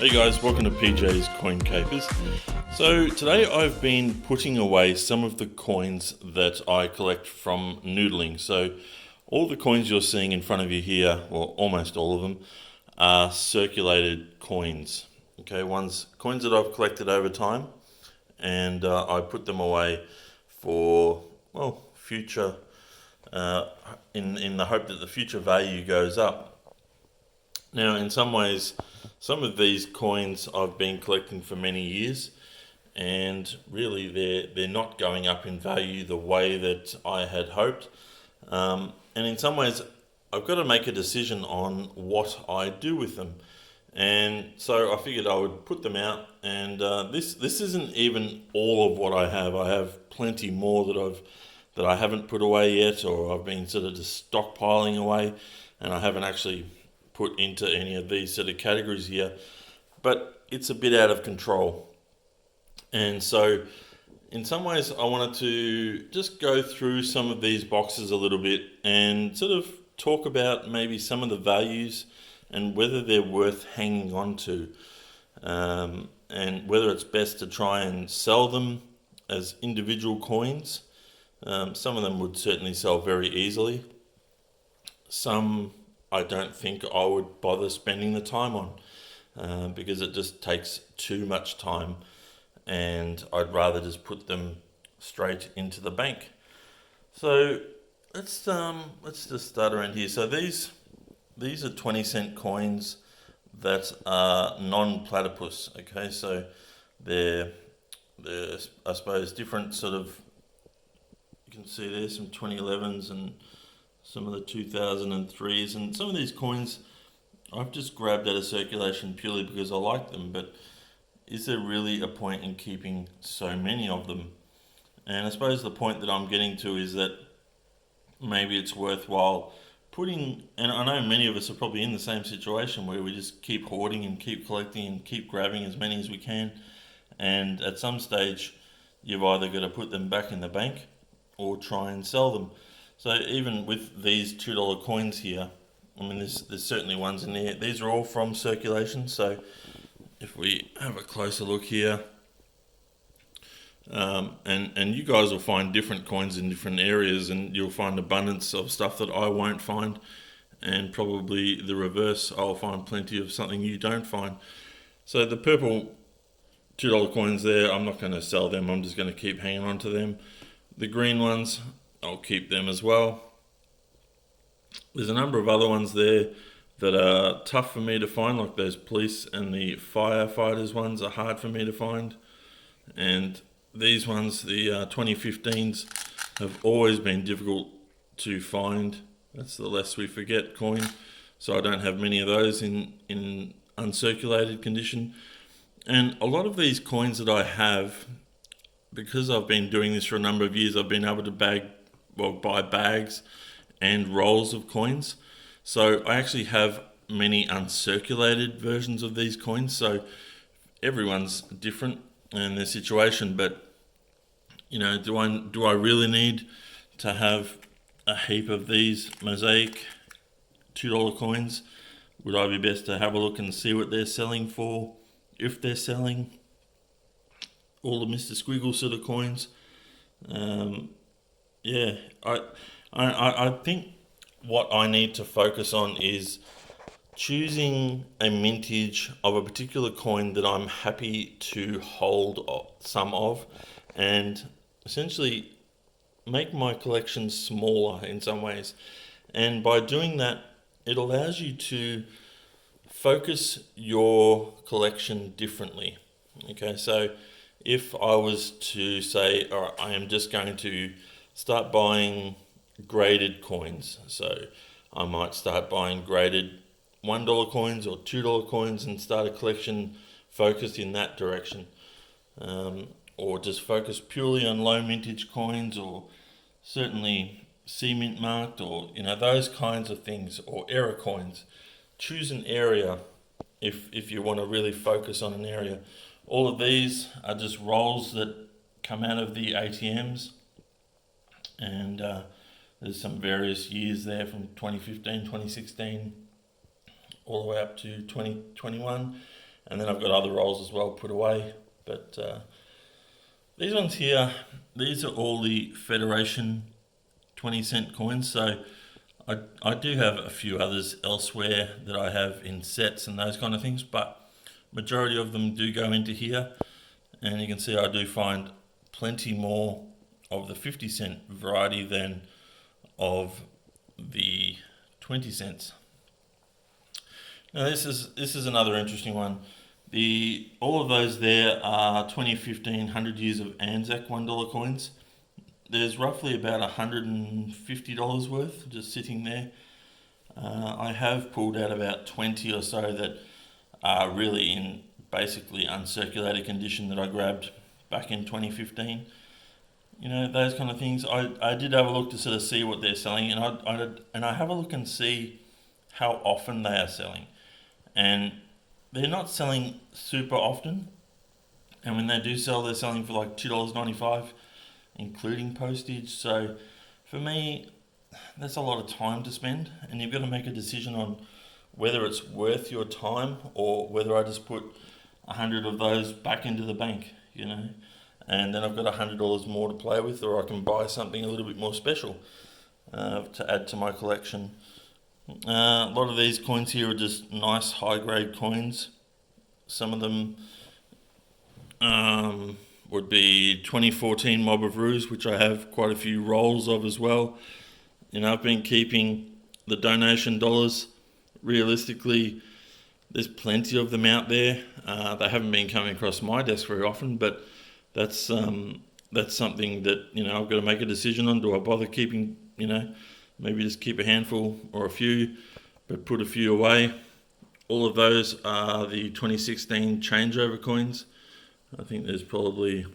Hey guys, welcome to PJ's Coin Capers. So today I've been putting away some of the coins that I collect from noodling. So all the coins you're seeing in front of you here, well almost all of them, are circulated coins. Okay, coins that I've collected over time, and I put them away for future, in the hope that the future value goes up. Now, in some ways, some of these coins I've been collecting for many years, and really they're not going up in value the way that I had hoped. And in some ways, I've got to make a decision on what I do with them. And so I figured I would put them out, and this isn't even all of what I have. I have plenty more that I haven't put away yet, or I've been sort of just stockpiling away, and I haven't actually put into any of these sort of categories here, but it's a bit out of control. And so in some ways I wanted to just go through some of these boxes a little bit and sort of talk about maybe some of the values and whether they're worth hanging on to, and whether it's best to try and sell them as individual coins. Some of them would certainly sell very easily. Some I don't think I would bother spending the time on, because it just takes too much time, and I'd rather just put them straight into the bank. So let's just start around here. So these are 20-cent coins that are non-platypus. Okay, so they're I suppose different sort of. You can see there's some 2011s and some of the 2003s, and some of these coins I've just grabbed out of circulation purely because I like them, but is there really a point in keeping so many of them? And I suppose the point that I'm getting to is that maybe it's worthwhile putting, and I know many of us are probably in the same situation where we just keep hoarding and keep collecting and keep grabbing as many as we can, and at some stage you've either got to put them back in the bank or try and sell them. So even with these $2 coins here, I mean, there's certainly ones in there. These are all from circulation. So if we have a closer look here, and you guys will find different coins in different areas, and you'll find abundance of stuff that I won't find, and probably the reverse. I'll find plenty of something you don't find. So the purple $2 coins there, I'm not going to sell them. I'm just going to keep hanging on to them. The green ones, I'll keep them as well. There's a number of other ones there that are tough for me to find, like those police and the firefighters ones are hard for me to find. And these ones, the 2015s, have always been difficult to find. That's the lest we forget coin. So I don't have many of those in uncirculated condition. And a lot of these coins that I have, because I've been doing this for a number of years, I've been able to buy bags and rolls of coins. So I actually have many uncirculated versions of these coins. So everyone's different in their situation, but do I really need to have a heap of these mosaic $2 coins? Would I be best to have a look and see what they're selling for, if they're selling all the Mr. Squiggle sort of coins? I think what I need to focus on is choosing a mintage of a particular coin that I'm happy to hold some of, and essentially make my collection smaller in some ways. And by doing that, it allows you to focus your collection differently. Okay, so if I was to say, all right, I am just going to start buying graded coins. So I might start buying graded $1 coins or $2 coins and start a collection focused in that direction. Or just focus purely on low mintage coins, or certainly C mint marked, or those kinds of things, or error coins. Choose an area if you want to really focus on an area. All of these are just rolls that come out of the ATMs, and there's some various years there from 2015, 2016, all the way up to 2021. and then I've got other rolls as well put away. But these ones here, these are all the Federation 20-cent coins. So I do have a few others elsewhere that I have in sets and those kind of things, but majority of them do go into here. And you can see I do find plenty more of the 50-cent variety than of the 20 cents. Now this is another interesting one. All of those there are 2015 100 years of Anzac $1 coins. There's roughly about $150 worth just sitting there. I have pulled out about 20 or so that are really in basically uncirculated condition that I grabbed back in 2015. You know, those kind of things. I did have a look to sort of see what they're selling, and I have a look and see how often they are selling. And they're not selling super often. And when they do sell, they're selling for like $2.95, including postage. So for me, that's a lot of time to spend, and you've got to make a decision on whether it's worth your time or whether I just put 100 of those back into the bank, you know. And then I've got $100 more to play with, or I can buy something a little bit more special to add to my collection. A lot of these coins here are just nice high-grade coins. Some of them would be 2014 Mob of Ruse, which I have quite a few rolls of as well. You know, I've been keeping the donation dollars. Realistically, there's plenty of them out there. They haven't been coming across my desk very often, but that's something that, you know, I've got to make a decision on. Do I bother keeping, you know, maybe just keep a handful or a few, but put a few away. All of those are the 2016 changeover coins. I think there's probably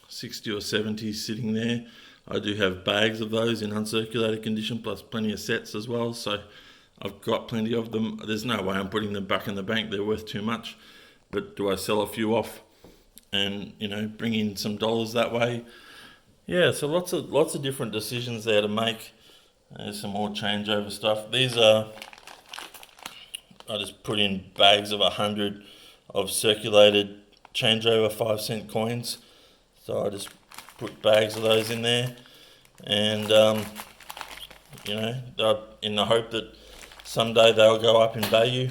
60 or 70 sitting there. I do have bags of those in uncirculated condition, plus plenty of sets as well. So I've got plenty of them. There's no way I'm putting them back in the bank. They're worth too much. But do I sell a few off and, you know, bring in some dollars that way? Yeah, so lots of different decisions there to make. There's some more changeover stuff. These are, I just put in bags of 100 of circulated changeover 5-cent coins. So I just put bags of those in there, and you know, in the hope that someday they'll go up in value.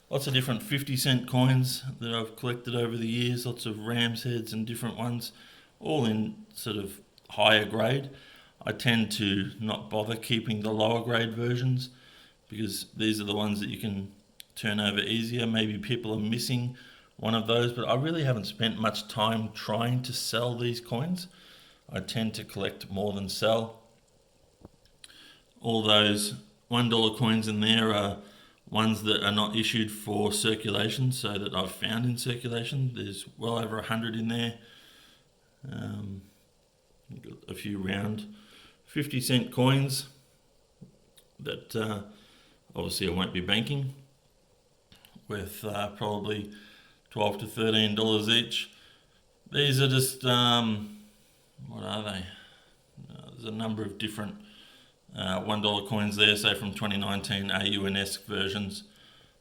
Lots of different 50-cent coins that I've collected over the years, lots of ram's heads and different ones, all in sort of higher grade. I tend to not bother keeping the lower grade versions because these are the ones that you can turn over easier. Maybe people are missing one of those, but I really haven't spent much time trying to sell these coins. I tend to collect more than sell. All those $1 coins in there are ones that are not issued for circulation, so that I've found in circulation. There's well over 100 in there. Got a few round 50-cent coins that obviously I won't be banking, with probably $12 to $13 each. These are just, what are they? There's a number of different $1 coins there, say from 2019 AUN-esque versions.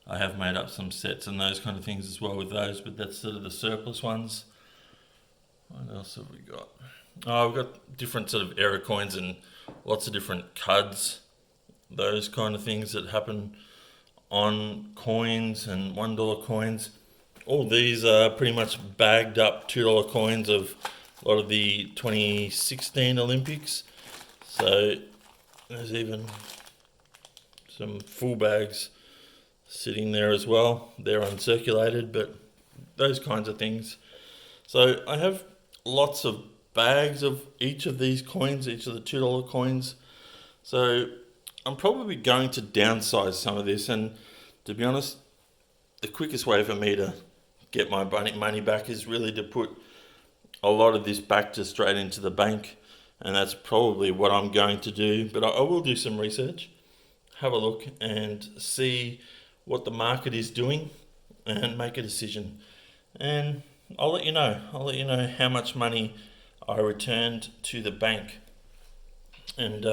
I have made up some sets and those kind of things as well with those, but that's sort of the surplus ones. What else have we got? Oh, we've got different sort of era coins and lots of different CUDs, those kind of things that happen on coins and $1 coins. All these are pretty much bagged up $2 coins of a lot of the 2016 Olympics. So there's even some full bags sitting there as well. They're uncirculated, but those kinds of things. So I have lots of bags of each of these coins, each of the $2 coins. So I'm probably going to downsize some of this, and to be honest, the quickest way for me to get my money back is really to put a lot of this back just straight into the bank, and that's probably what I'm going to do. But I will do some research, have a look and see what the market is doing and make a decision. And I'll let you know. I'll let you know how much money I returned to the bank, and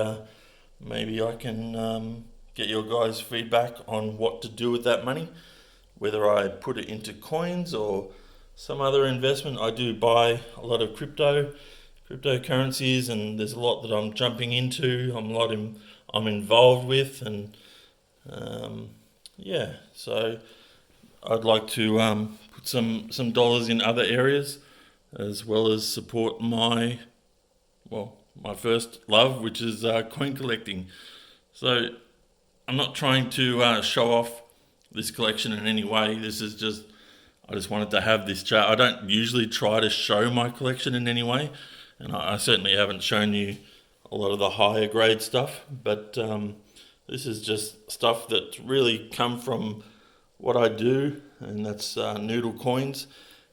maybe I can get your guys' feedback on what to do with that money, whether I put it into coins or some other investment. I do buy a lot of cryptocurrencies, and there's a lot that I'm jumping into. I'm involved with, and yeah, so I'd like to put some dollars in other areas, as well as support my first love, which is coin collecting. So I'm not trying to show off this collection in any way. This is just, I just wanted to have this chat. I don't usually try to show my collection in any way, and I certainly haven't shown you a lot of the higher grade stuff, but this is just stuff that really come from what I do, and that's noodle coins.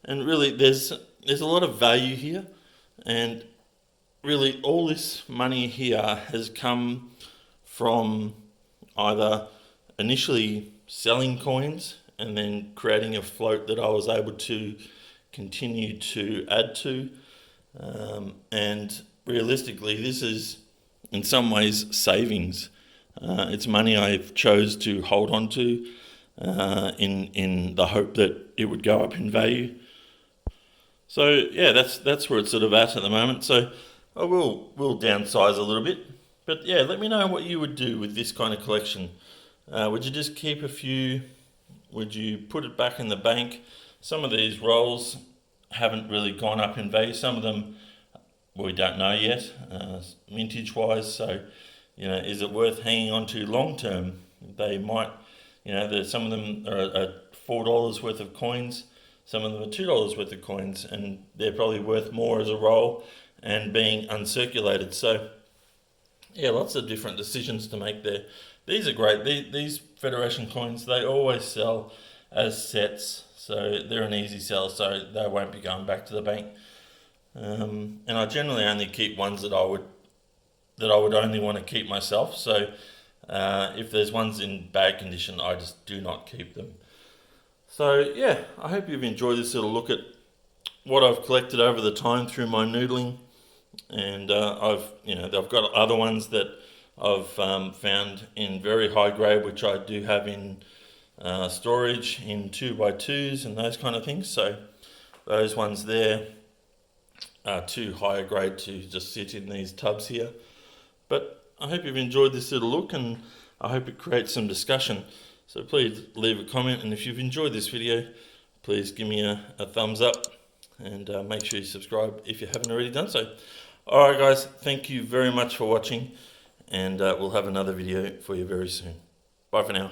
And really there's a lot of value here, and really all this money here has come from either initially selling coins and then creating a float that I was able to continue to add to, and realistically this is in some ways savings. It's money I chose to hold on to in the hope that it would go up in value. So yeah, that's where it's sort of at the moment. So I will downsize a little bit, but yeah, let me know what you would do with this kind of collection. Would you just keep a few? Would you put it back in the bank? Some of these rolls haven't really gone up in value. Some of them we don't know yet, vintage wise. So, is it worth hanging on to long term? They might, there's some of them are $4 worth of coins. Some of them are $2 worth of coins, and they're probably worth more as a roll and being uncirculated. So yeah, lots of different decisions to make there. These are great. These Federation coins, they always sell as sets, so they're an easy sell, so they won't be going back to the bank. And I generally only keep ones that I would only want to keep myself. So if there's ones in bad condition, I just do not keep them. So yeah, I hope you've enjoyed this little look at what I've collected over the time through my noodling, and I've got other ones that I've found in very high grade, which I do have in storage in 2x2s and those kind of things. So those ones there are too higher grade to just sit in these tubs here. But I hope you've enjoyed this little look, and I hope it creates some discussion. So please leave a comment, and if you've enjoyed this video, please give me a thumbs up, and make sure you subscribe if you haven't already done so. Alright guys, thank you very much for watching, and we'll have another video for you very soon. Bye for now.